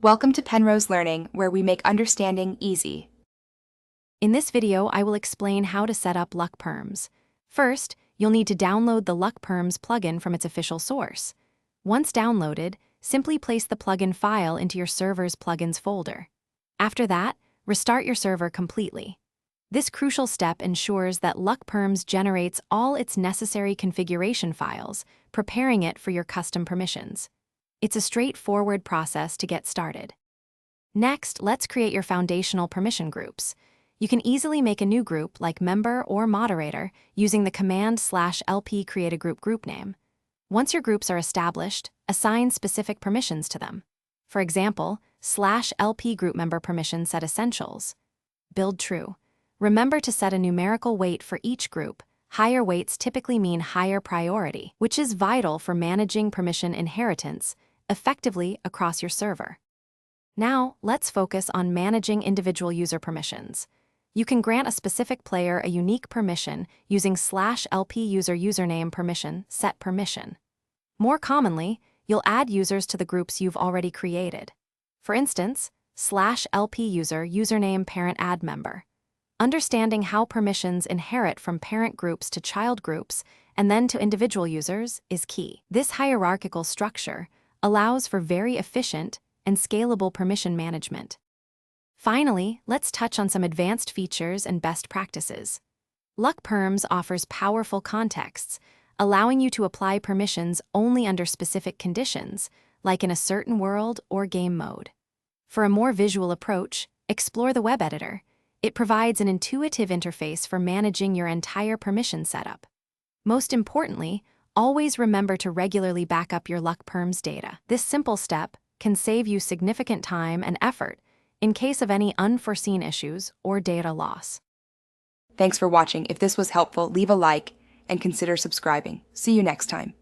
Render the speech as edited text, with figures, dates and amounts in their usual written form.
Welcome to Penrose Learning, where we make understanding easy. In this video, I will explain how to set up Luckperms. First, you'll need to download the Luckperms plugin from its official source. Once downloaded, simply place the plugin file into your server's plugins folder. After that, restart your server completely. This crucial step ensures that Luckperms generates all its necessary configuration files, preparing it for your custom permissions. It's a straightforward process to get started. Next, let's create your foundational permission groups. You can easily make a new group like member or moderator using the command /lp create a group name. Once your groups are established, assign specific permissions to them. For example, /lp group member permission set essentials. Build true. Remember to set a numerical weight for each group. Higher weights typically mean higher priority, which is vital for managing permission inheritance effectively across your server. Now, let's focus on managing individual user permissions. You can grant a specific player a unique permission using /lp user username permission set permission. More commonly, you'll add users to the groups you've already created. For instance, /lp user username parent add member. Understanding how permissions inherit from parent groups to child groups and then to individual users is key. This hierarchical structure allows for very efficient and scalable permission management. Finally, let's touch on some advanced features and best practices. Luckperms offers powerful contexts, allowing you to apply permissions only under specific conditions, like in a certain world or game mode. For a more visual approach, explore the web editor. It provides an intuitive interface for managing your entire permission setup. Most importantly, always remember to regularly back up your Luckperms data. This simple step can save you significant time and effort in case of any unforeseen issues or data loss. Thanks for watching. If this was helpful, leave a like and consider subscribing. See you next time.